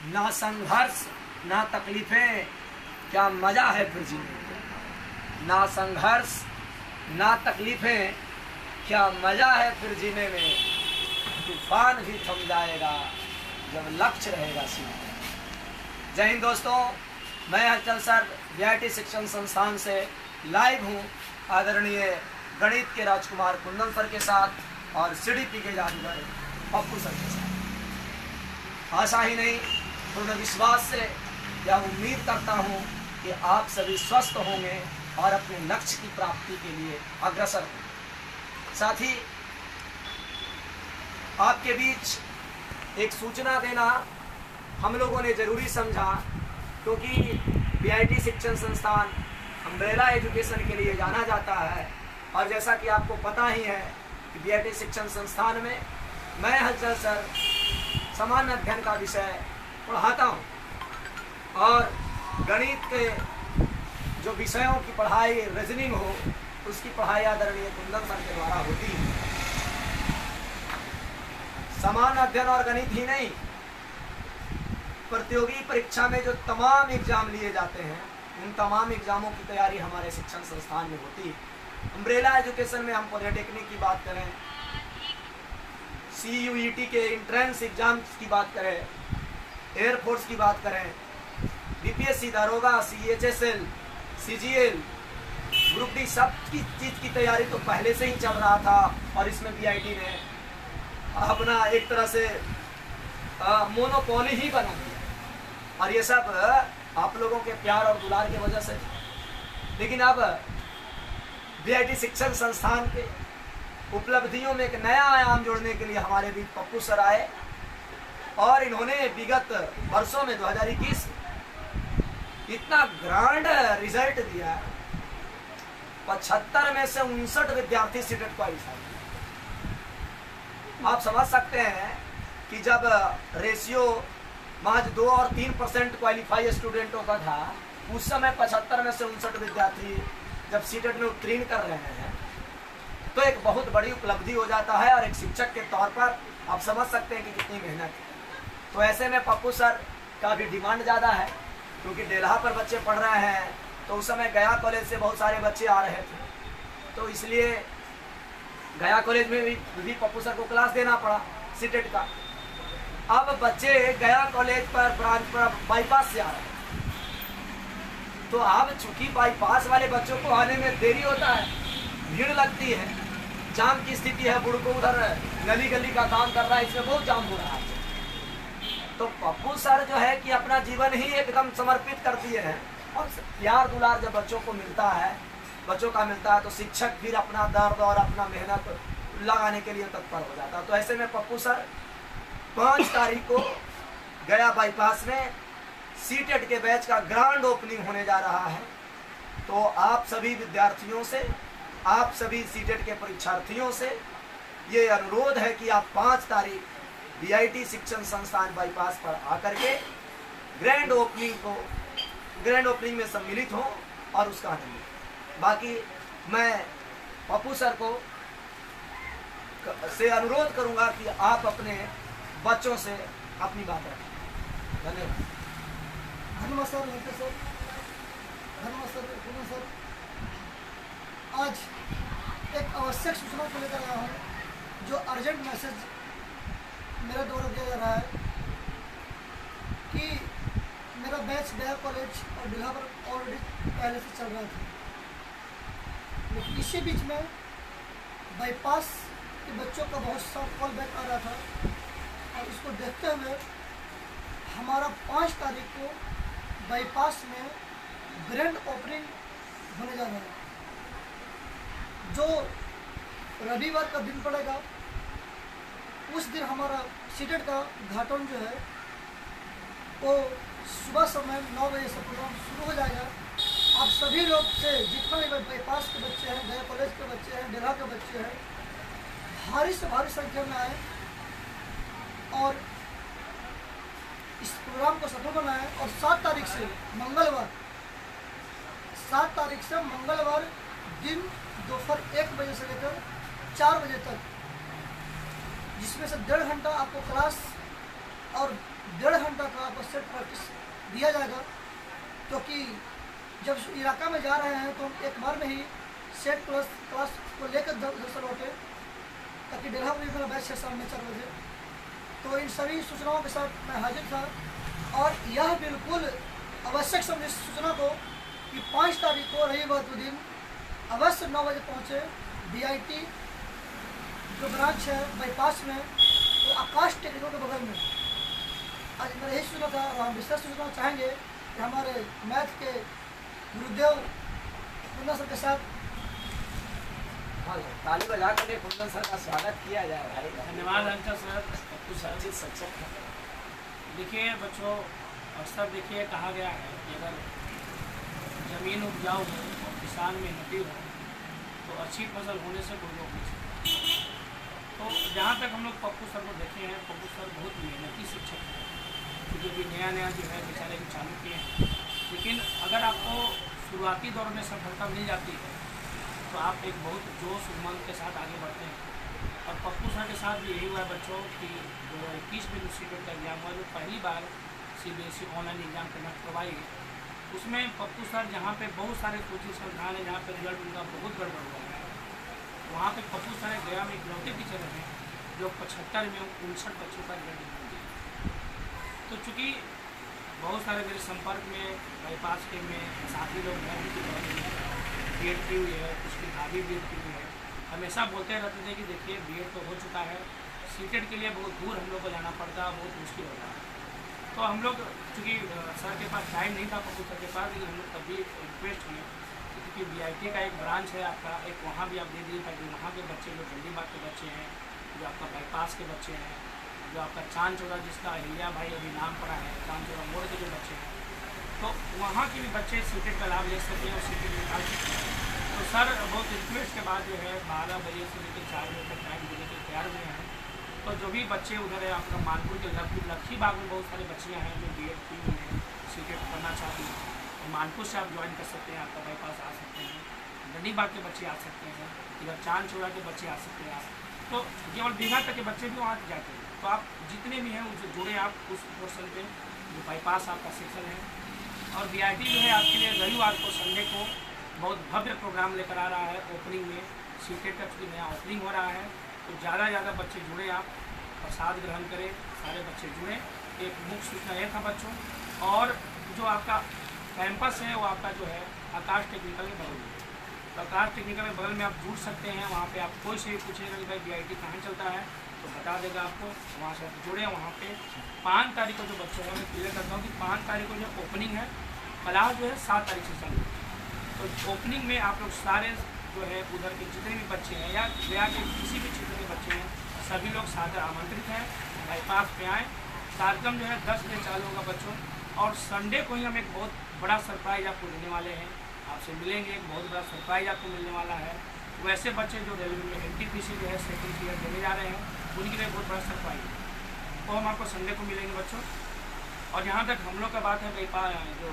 ना संघर्ष ना तकलीफें, क्या मजा है फिर जीने में। ना संघर्ष ना तकलीफें, क्या मजा है फिर जीने में। तूफान भी थम जाएगा जब लक्ष्य रहेगा सीने में। जय हिंद दोस्तों, मैं हलचल सर वीआईटी शिक्षण संस्थान से लाइव हूँ आदरणीय गणित के राजकुमार कुंदन सर के साथ और सीडीपी के जादूगर पप्पू सर के साथ। आशा ही नहीं, पूर्ण विश्वास से यह उम्मीद करता हूँ कि आप सभी स्वस्थ होंगे और अपने लक्ष्य की प्राप्ति के लिए अग्रसर होंगे। साथ ही आपके बीच एक सूचना देना हम लोगों ने जरूरी समझा, क्योंकि वीआईटी शिक्षण संस्थान अम्ब्रेला एजुकेशन के लिए जाना जाता है। और जैसा कि आपको पता ही है कि वीआईटी शिक्षण संस्थान में मैं हलचल सर सामान्य अध्ययन का विषय पढ़ाता हूँ और गणित के जो विषयों की पढ़ाई रीजनिंग हो उसकी पढ़ाई आदरणीय कुंदन सर के द्वारा होती है। सामान्य अध्ययन और गणित ही नहीं, प्रतियोगी परीक्षा में जो तमाम एग्जाम लिए जाते हैं उन तमाम एग्जामों की तैयारी हमारे शिक्षण संस्थान में होती है। अम्ब्रेला एजुकेशन में हम पॉलिटेक्निक की बात करें, CUET के इंट्रेंस एग्जाम्स की बात करें, एयरफोर्स की बात करें, BPSC दारोगा, CHSL, CGL, ग्रुप डी, सब की चीज़ की तैयारी तो पहले से ही चल रहा था। और इसमें वीआईटी ने अपना एक तरह से मोनोपोली ही बना दिया और ये सब आप लोगों के प्यार और दुलार की वजह से। लेकिन अब वीआईटी शिक्षण संस्थान के उपलब्धियों में एक नया आयाम जोड़ने के लिए हमारे बीच पप्पू सर आए और इन्होंने विगत वर्षों में 2021 इतना ग्रांड रिजल्ट दिया। 75 में से 59 विद्यार्थी सीटेट क्वालिफाई। आप समझ सकते हैं कि जब रेशियो महज 2 और 3% क्वालिफाई स्टूडेंटों का था, उस समय 75 में से 59 विद्यार्थी जब सीटेट में उत्तीर्ण कर रहे हैं तो एक बहुत बड़ी उपलब्धि हो जाता है। और एक शिक्षक के तौर पर आप समझ सकते हैं कि कितनी मेहनत है। तो ऐसे में पप्पू सर का भी डिमांड ज़्यादा है, क्योंकि डेल्हा पर बच्चे पढ़ रहे हैं तो उस समय गया कॉलेज से बहुत सारे बच्चे आ रहे थे, तो इसलिए गया कॉलेज में भी पप्पू सर को क्लास देना पड़ा सीटेट का। अब बच्चे गया कॉलेज पर ब्रांच पर बाईपास से आ रहे हैं, तो अब चूंकि बाईपास वाले बच्चों को आने में देरी होता है, भीड़ लगती है, जाम की स्थिति है, बुढ़को उधर गली गली का काम कर रहा है, इसमें बहुत जाम हो रहा है। तो पप्पू सर जो है कि अपना जीवन ही एकदम समर्पित कर दिए हैं। और प्यार दुलार जब बच्चों को मिलता है, बच्चों का मिलता है, तो शिक्षक फिर अपना दर्द और अपना मेहनत लगाने के लिए तत्पर हो जाता है। तो ऐसे में पप्पू सर 5 तारीख को गया बाईपास में सीटेट के बैच का ग्रांड ओपनिंग होने जा रहा है। तो आप सभी विद्यार्थियों से, आप सभी सीटेट के परीक्षार्थियों से ये अनुरोध है कि आप 5 तारीख वीआईटी शिक्षण संस्थान बाईपास पर आकर के ग्रैंड ओपनिंग में सम्मिलित हों और उसका आनंद लें। बाकी मैं पप्पू सर को से अनुरोध करूंगा कि आप अपने बच्चों से अपनी बात रखें। धन्यवाद। धन्यवाद सर, सर धन्यवाद सर। आज एक आवश्यक सूचना को लेकर आया हूँ, जो अर्जेंट मैसेज मेरे द्वारा दिया जा रहा है कि मेरा बैच गया कॉलेज और डिल्हा पर ऑलरेडी पहले से चल रहा था, लेकिन इसी बीच में बाईपास के बच्चों का बहुत सा कॉल बैक आ रहा था और इसको देखते हुए हमारा 5 तारीख को बाईपास में ग्रैंड ओपनिंग होने जा रहा है, जो रविवार का दिन पड़ेगा। उस दिन हमारा सीटेट का उद्घाटन जो है वो सुबह समय 9 बजे से प्रोग्राम शुरू हो जाएगा। आप सभी लोग से, जितना भी बाईपास के बच्चे हैं, गया कॉलेज के बच्चे हैं, डेल्हा के बच्चे हैं, भारी से भारी संख्या में आए और इस प्रोग्राम को सफल बनाएं। और 7 तारीख से मंगलवार दिन दोपहर 1 बजे से लेकर 4 बजे तक, जिसमें से 1.5 घंटा आपको क्लास और 1.5 घंटा का आपको सेट प्रैक्टिस दिया जाएगा, क्योंकि जब इलाका में जा रहे हैं तो हम एक बार में ही सेट प्लस क्लास को लेकर घर से लौटे, ताकि 1:30 बजे मेरा बैच है शाम में 4 बजे। तो इन सभी सूचनाओं के साथ मैं हाजिर था, और यह बिल्कुल आवश्यक समझे इस सूचना को कि 5 तारीख को रविवार के दिन अवश्य 9 बजे पहुँचे। BIT जो ब्रांच है बाईपास में, तो आकाश टेक्निकल के बगल में। आज मेरा यही सूचना था, और हम विशेष सूचना चाहेंगे कि हमारे मैथ के गुरुदेव कुंदन सर के साथ ताली बजा करके कुंदन सर का स्वागत किया जाए भाई। धन्यवाद अंशा सर। कुछ अच्छी शिक्षक है। देखिए बच्चों, अक्सर देखिए कहा गया है कि अगर ज़मीन उपजाऊ हो और किसान मेहनती हो तो अच्छी फसल होने से कोई रोक नहीं सकता। तो जहाँ तक हम लोग पप्पू सर को देखे हैं, पप्पू सर बहुत मेहनती शिक्षक हैं, क्योंकि अभी नया नया जो है बेचारे भी चालू किए हैं। लेकिन अगर आपको शुरुआती दौर में सफलता मिल जाती है तो आप एक बहुत जोश उमंग के साथ आगे बढ़ते हैं। और पप्पू सर के साथ भी यही हुआ है बच्चों कि 2021 में जो सीटेट का एग्ज़ाम हुआ, जो पहली बार CBSE ऑनलाइन एग्ज़ाम करवाई, उसमें पप्पू सर जहाँ पे बहुत सारे कोचिंग संस्थान है जहाँ पे रिजल्ट उनका बहुत गड़बड़ हुआ है, वहाँ पे पप्पू सर गया में इकलौते टीचर हैं जो 75 में 59 बच्चों का रिजल्ट निकाल दिया। तो चूँकि बहुत सारे मेरे संपर्क में बाईपास के में साथी लोग हैं, उनकी BEd की हुई है, उसकी भाभी BEd की हुई है, हमेशा बोलते रहते थे कि देखिए BEd तो हो चुका है, सीटेट के लिए बहुत दूर हम लोग को जाना पड़ता है, बहुत मुश्किल होता है। तो हम लोग चूँकि सर के पास टाइम नहीं था, पप्पू सर के पास, लेकिन हम लोग तभी रिक्वेस्ट किए क्योंकि BIT का एक ब्रांच है आपका, एक वहाँ भी आप दे दिए ताकि वहाँ के बच्चे जो गंडीबाग के बच्चे हैं, जो आपका बाईपास के बच्चे हैं, जो आपका चांद चौरा जिसका अहिल्या भाई अभी नाम पड़ा है, चांद चौरा मोड़ के जो बच्चे हैं, तो वहाँ के भी बच्चे सीटेट का लाभ ले सकते हैं और सीटेट निकाल सकते हैं। तो सर बहुत रिक्वेस्ट के बाद जो है 12 बजे से लेकर 4 बजे तक टाइम देने के तैयार हुए हैं। तो जो भी बच्चे उधर है आपका मानपुर के लक्खी बाग में बहुत सारे बच्चियाँ हैं जो BEd की हुई हैं, सीटेट करना चाहती हैं, तो मानपुर से आप ज्वाइन कर सकते हैं, आपका बाईपास आ सकते हैं, गंडीबाग के बच्चे आ सकते हैं, इधर चांद चौरा के बच्चे आ सकते हैं आप, तो केवल बीघा तक के बच्चे भी वहाँ जाते हैं। तो आप जितने भी हैं उनसे जुड़े आप उस पोर्शन पे जो बाईपास आपका सेक्शन है। और BIT जो है आपके लिए रविवार को संडे को बहुत भव्य प्रोग्राम लेकर आ रहा है। ओपनिंग में सीटेट का चूँकि नया ओपनिंग हो रहा है, तो ज़्यादा बच्चे जुड़े, आप प्रसाद ग्रहण करें, सारे बच्चे जुड़े। एक मुख्य सूचना यह था बच्चों। और जो आपका कैंपस है वो आपका जो है आकाश टेक्निकल के बगल में, तो आकाश टेक्निकल के बगल में आप जुड़ सकते हैं। वहाँ पे आप कोई से भी पूछेगा कि भाई BIT कहाँ चलता है तो बता देगा आपको, वहाँ से आप जुड़े। वहाँ पे 5 तारीख को जो बच्चे हैं, मैं क्लियर करता हूँ कि 5 तारीख को जो ओपनिंग है, क्लास जो है 7 तारीख से चालू है। तो ओपनिंग में आप लोग सारे जो है उधर के जितने भी बच्चे हैं या गया के किसी भी क्षेत्र के बच्चे हैं, सभी लोग सादर आमंत्रित हैं, बाईपास पे आएँ। कार्यक्रम जो है 10 बजे चालू होगा बच्चों। और संडे को ही हम एक बहुत बड़ा सरप्राइज़ आपको देने वाले हैं, आपसे मिलेंगे, एक बहुत बड़ा सरप्राइज़ आपको मिलने वाला है। वैसे बच्चे जो रेलवे में NTPC जो है सेकंड ईयर देने जा रहे हैं, उनके लिए बहुत बड़ा सरप्राइज है, तो हम आपको संडे को मिलेंगे बच्चों। और जहाँ तक हम लोग का बात है जो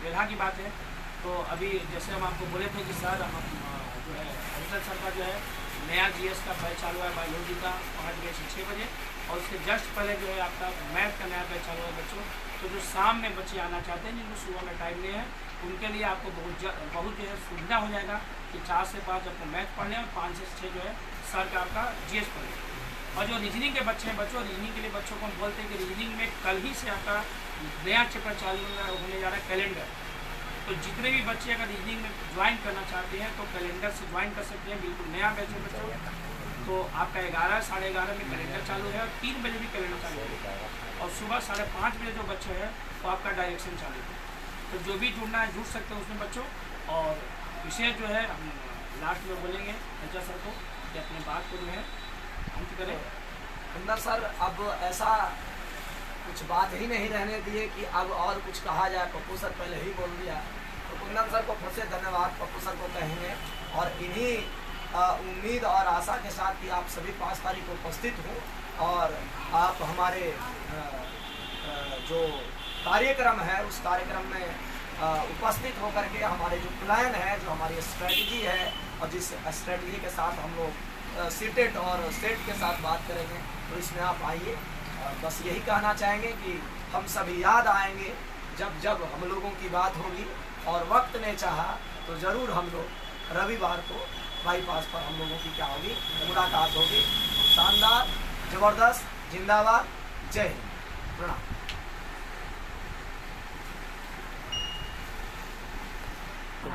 बेल्हा की बात है, तो अभी जैसे हम आपको बोले थे कि सर हम जो है हरिचंद सर का जो है नया GS का बैच चालू है बायोलॉजी का 5 बजे से 6 बजे, और उसके जस्ट पहले जो है आपका मैथ का नया बैच चालू है बच्चों। तो जो शाम में बच्चे आना चाहते हैं, जिनको सुबह में टाइम नहीं है, उनके लिए आपको बहुत जो है सुविधा हो जाएगा कि 4 से 5 आपको मैथ पढ़ लें और 5 से 6 जो है सर का आपका GS पढ़ लें। और जो रीजनिंग के बच्चे हैं बच्चों, रीजनिंग के लिए बच्चों को हम बोलते हैं कि रीजनिंग में कल ही से आपका नया चैप्टर चालू होने जा रहा है, कैलेंडर। तो जितने भी बच्चे अगर रीजनिंग में ज्वाइन करना चाहते हैं तो कैलेंडर से ज्वाइन कर सकते हैं, बिल्कुल नया बैच है बच्चों। तो आपका 11, 11:30 में कैलेंडर चालू है और 3 बजे भी कैलेंडर चालू है, और सुबह 5:30 बजे जो बच्चे हैं वो आपका डायरेक्शन चालू है। तो जो भी जुड़ना है जुड़ सकते हैं उसमें बच्चों। और विशेष जो है हम लास्ट में बोलेंगे अच्छा सर को कि अपनी बात को जो है अंत करें। कुंदन सर अब ऐसा कुछ बात ही नहीं रहने दिए कि अब और कुछ कहा जाए, पप्पू सर पहले ही बोल दिया। तो कुंदन सर को फिर से धन्यवाद पप्पू सर को कहेंगे, और इन्हीं उम्मीद और आशा के साथ कि आप सभी 5 तारीख को उपस्थित हो और आप हमारे जो कार्यक्रम है उस कार्यक्रम में उपस्थित होकर के हमारे जो प्लान है, जो हमारी स्ट्रेटजी है, और जिस स्ट्रेटजी के साथ हम लोग सीटेट और सेट के साथ बात करेंगे, तो इसमें आप आइए और बस यही कहना चाहेंगे कि हम सभी याद आएंगे जब जब हम लोगों की बात होगी, और वक्त ने चाहा तो ज़रूर हम लोग रविवार को बाईपास पर हम लोगों की क्या होगी, मुलाकात होगी। शानदार, ज़बरदस्त, जिंदाबाद, जय हिंद, प्रणाम।